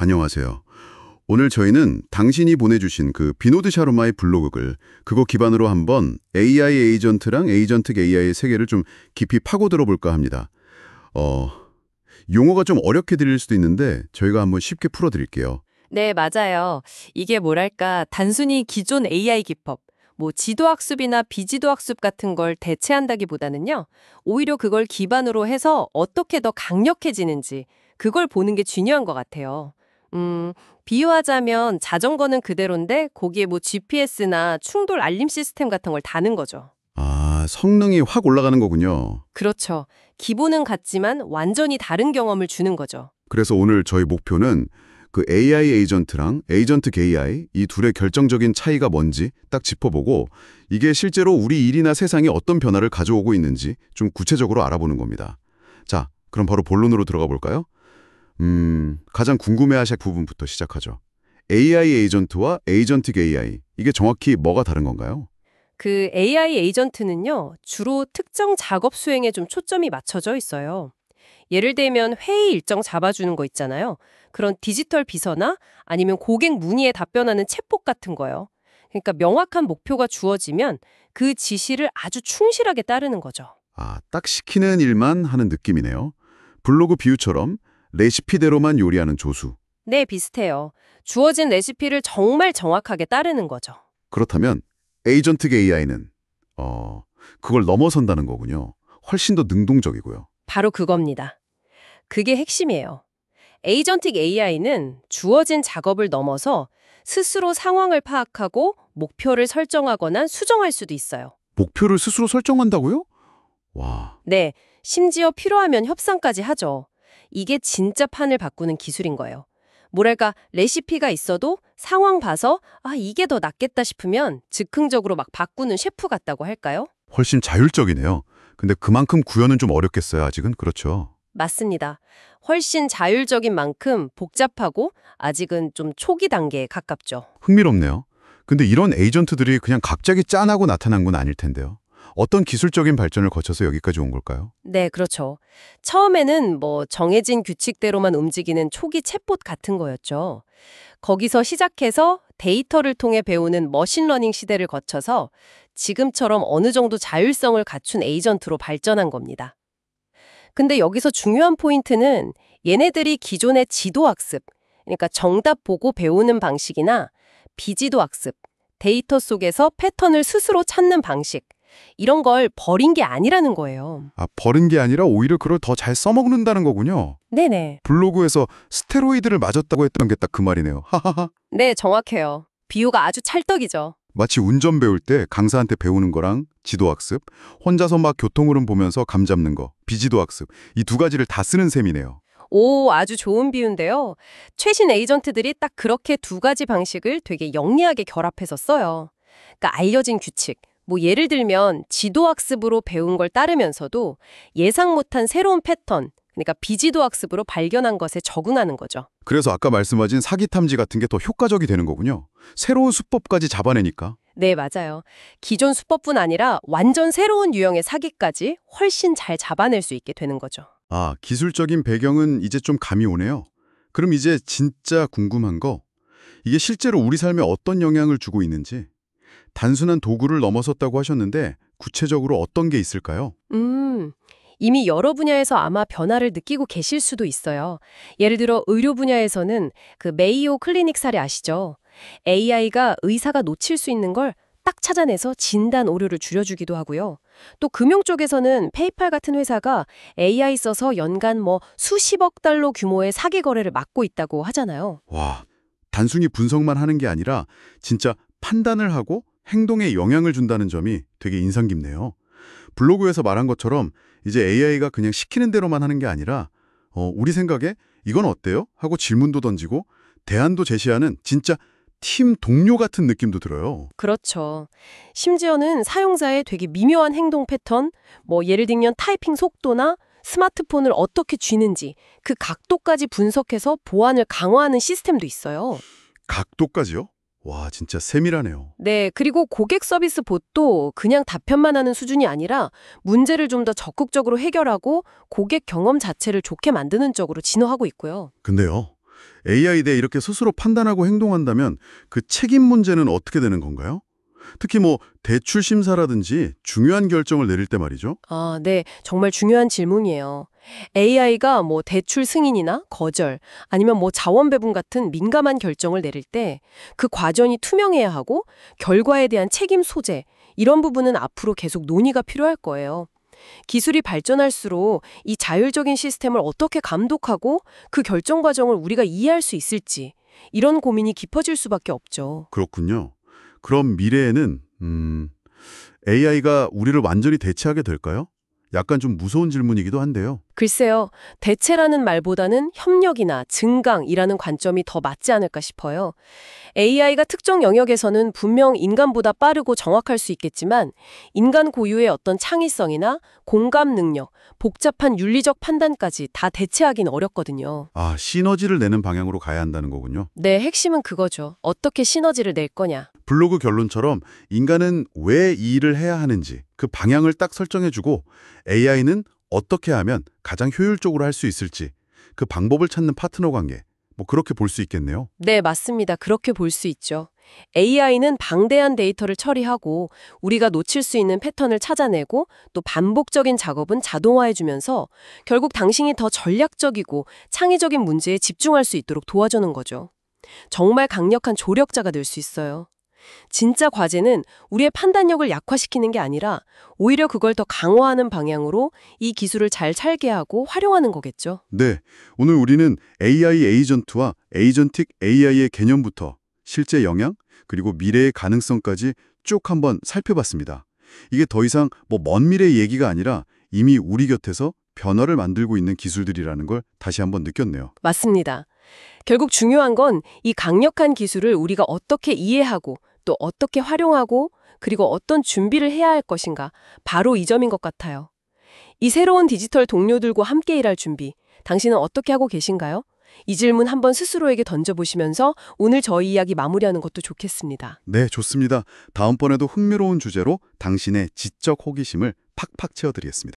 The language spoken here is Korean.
안녕하세요. 오늘 저희는 당신이 보내주신 그 비노드 샤로마의 블로그글 그거 기반으로 한번 AI 에이전트랑 에이전트 AI의 세계를 좀 깊이 파고들어 볼까 합니다. 용어가 좀 어렵게 들릴 수도 있는데 저희가 한번 쉽게 풀어드릴게요. 네, 맞아요. 이게 뭐랄까, 단순히 기존 AI 기법, 뭐 지도학습이나 비지도학습 같은 걸 대체한다기보다는요, 오히려 그걸 기반으로 해서 어떻게 더 강력해지는지, 그걸 보는 게 중요한 것 같아요. 비유하자면 자전거는 그대로인데 거기에 뭐 GPS나 충돌 알림 시스템 같은 걸 다는 거죠. 아, 성능이 확 올라가는 거군요. 그렇죠. 기본은 같지만 완전히 다른 경험을 주는 거죠. 그래서 오늘 저희 목표는 그 AI 에이전트랑 에이전트 AI 이 둘의 결정적인 차이가 뭔지 딱 짚어보고 이게 실제로 우리 일이나 세상에 어떤 변화를 가져오고 있는지 좀 구체적으로 알아보는 겁니다. 자, 그럼 바로 본론으로 들어가 볼까요? 가장 궁금해하실 부분부터 시작하죠. AI 에이전트와 에이전트 AI 이게 정확히 뭐가 다른 건가요? 그 AI 에이전트는요, 주로 특정 작업 수행에 좀 초점이 맞춰져 있어요. 예를 들면 회의 일정 잡아주는 거 있잖아요. 그런 디지털 비서나 아니면 고객 문의에 답변하는 챗봇 같은 거요. 그러니까 명확한 목표가 주어지면 그 지시를 아주 충실하게 따르는 거죠. 아, 딱 시키는 일만 하는 느낌이네요. 블로그 비유처럼 레시피대로만 요리하는 조수. 네, 비슷해요. 주어진 레시피를 정말 정확하게 따르는 거죠. 그렇다면 에이전트 AI는 그걸 넘어선다는 거군요. 훨씬 더 능동적이고요. 바로 그겁니다. 그게 핵심이에요. 에이전틱 AI는 주어진 작업을 넘어서 스스로 상황을 파악하고 목표를 설정하거나 수정할 수도 있어요. 목표를 스스로 설정한다고요? 와, 네, 심지어 필요하면 협상까지 하죠. 이게 진짜 판을 바꾸는 기술인 거예요. 뭐랄까, 레시피가 있어도 상황 봐서 이게 더 낫겠다 싶으면 즉흥적으로 막 바꾸는 셰프 같다고 할까요? 훨씬 자율적이네요. 근데 그만큼 구현은 좀 어렵겠어요, 아직은. 그렇죠. 맞습니다. 훨씬 자율적인 만큼 복잡하고 아직은 좀 초기 단계에 가깝죠. 흥미롭네요. 근데 이런 에이전트들이 그냥 갑자기 짠하고 나타난 건 아닐 텐데요. 어떤 기술적인 발전을 거쳐서 여기까지 온 걸까요? 네, 그렇죠. 처음에는 뭐 정해진 규칙대로만 움직이는 초기 챗봇 같은 거였죠. 거기서 시작해서 데이터를 통해 배우는 머신러닝 시대를 거쳐서 지금처럼 어느 정도 자율성을 갖춘 에이전트로 발전한 겁니다. 근데 여기서 중요한 포인트는 얘네들이 기존의 지도학습, 그러니까 정답 보고 배우는 방식이나 비지도학습, 데이터 속에서 패턴을 스스로 찾는 방식, 이런 걸 버린 게 아니라는 거예요. 아, 버린 게 아니라 오히려 그걸 더 잘 써먹는다는 거군요. 네네. 블로그에서 스테로이드를 맞았다고 했던 게 딱 그 말이네요. 하하하. 네, 정확해요. 비유가 아주 찰떡이죠. 마치 운전 배울 때 강사한테 배우는 거랑 지도학습, 혼자서 막 교통흐름 보면서 감 잡는 거, 비지도학습, 이 두 가지를 다 쓰는 셈이네요. 오, 아주 좋은 비유인데요. 최신 에이전트들이 딱 그렇게 두 가지 방식을 되게 영리하게 결합해서 써요. 그러니까 알려진 규칙, 뭐 예를 들면 지도학습으로 배운 걸 따르면서도 예상 못한 새로운 패턴, 그러니까 비지도학습으로 발견한 것에 적응하는 거죠. 그래서 아까 말씀하신 사기 탐지 같은 게 더 효과적이 되는 거군요. 새로운 수법까지 잡아내니까. 네, 맞아요. 기존 수법뿐 아니라 완전 새로운 유형의 사기까지 훨씬 잘 잡아낼 수 있게 되는 거죠. 아, 기술적인 배경은 이제 좀 감이 오네요. 그럼 이제 진짜 궁금한 거, 이게 실제로 우리 삶에 어떤 영향을 주고 있는지, 단순한 도구를 넘어섰다고 하셨는데 구체적으로 어떤 게 있을까요? 이미 여러 분야에서 아마 변화를 느끼고 계실 수도 있어요. 예를 들어 의료 분야에서는 그 메이오 클리닉 사례 아시죠? AI가 의사가 놓칠 수 있는 걸 딱 찾아내서 진단 오류를 줄여주기도 하고요. 또 금융 쪽에서는 페이팔 같은 회사가 AI 써서 연간 뭐 수십억 달러 규모의 사기 거래를 막고 있다고 하잖아요. 와, 단순히 분석만 하는 게 아니라 진짜 판단을 하고 행동에 영향을 준다는 점이 되게 인상 깊네요. 블로그에서 말한 것처럼 이제 AI가 그냥 시키는 대로만 하는 게 아니라 우리 생각에 이건 어때요? 하고 질문도 던지고 대안도 제시하는 진짜 팀 동료 같은 느낌도 들어요. 그렇죠. 심지어는 사용자의 되게 미묘한 행동 패턴, 뭐 예를 들면 타이핑 속도나 스마트폰을 어떻게 쥐는지 그 각도까지 분석해서 보안을 강화하는 시스템도 있어요. 각도까지요? 와, 진짜 세밀하네요. 네, 그리고 고객 서비스 봇도 그냥 답변만 하는 수준이 아니라 문제를 좀 더 적극적으로 해결하고 고객 경험 자체를 좋게 만드는 쪽으로 진화하고 있고요. 근데요, AI 대 이렇게 스스로 판단하고 행동한다면 그 책임 문제는 어떻게 되는 건가요? 특히 뭐 대출 심사라든지 중요한 결정을 내릴 때 말이죠. 아, 네. 정말 중요한 질문이에요. AI가 뭐 대출 승인이나 거절, 아니면 뭐 자원 배분 같은 민감한 결정을 내릴 때 그 과정이 투명해야 하고 결과에 대한 책임 소재, 이런 부분은 앞으로 계속 논의가 필요할 거예요. 기술이 발전할수록 이 자율적인 시스템을 어떻게 감독하고 그 결정 과정을 우리가 이해할 수 있을지, 이런 고민이 깊어질 수밖에 없죠. 그렇군요. 그럼 미래에는 AI가 우리를 완전히 대체하게 될까요? 약간 좀 무서운 질문이기도 한데요. 글쎄요, 대체라는 말보다는 협력이나 증강이라는 관점이 더 맞지 않을까 싶어요. AI가 특정 영역에서는 분명 인간보다 빠르고 정확할 수 있겠지만 인간 고유의 어떤 창의성이나 공감 능력, 복잡한 윤리적 판단까지 다 대체하긴 어렵거든요. 아, 시너지를 내는 방향으로 가야 한다는 거군요. 네, 핵심은 그거죠. 어떻게 시너지를 낼 거냐. 블로그 결론처럼 인간은 왜 이 일을 해야 하는지 그 방향을 딱 설정해주고 AI는 어떻게 하면 가장 효율적으로 할 수 있을지 그 방법을 찾는 파트너 관계, 뭐 그렇게 볼 수 있겠네요. 네, 맞습니다. 그렇게 볼 수 있죠. AI는 방대한 데이터를 처리하고 우리가 놓칠 수 있는 패턴을 찾아내고 또 반복적인 작업은 자동화해주면서 결국 당신이 더 전략적이고 창의적인 문제에 집중할 수 있도록 도와주는 거죠. 정말 강력한 조력자가 될 수 있어요. 진짜 과제는 우리의 판단력을 약화시키는 게 아니라 오히려 그걸 더 강화하는 방향으로 이 기술을 잘 살게 하고 활용하는 거겠죠. 네, 오늘 우리는 AI 에이전트와 에이전틱 AI의 개념부터 실제 영향, 그리고 미래의 가능성까지 쭉 한번 살펴봤습니다. 이게 더 이상 뭐 먼 미래의 얘기가 아니라 이미 우리 곁에서 변화를 만들고 있는 기술들이라는 걸 다시 한번 느꼈네요. 맞습니다. 결국 중요한 건 이 강력한 기술을 우리가 어떻게 이해하고 또 어떻게 활용하고 그리고 어떤 준비를 해야 할 것인가, 바로 이 점인 것 같아요. 이 새로운 디지털 동료들과 함께 일할 준비, 당신은 어떻게 하고 계신가요? 이 질문 한번 스스로에게 던져보시면서 오늘 저희 이야기 마무리하는 것도 좋겠습니다. 네, 좋습니다. 다음번에도 흥미로운 주제로 당신의 지적 호기심을 팍팍 채워드리겠습니다.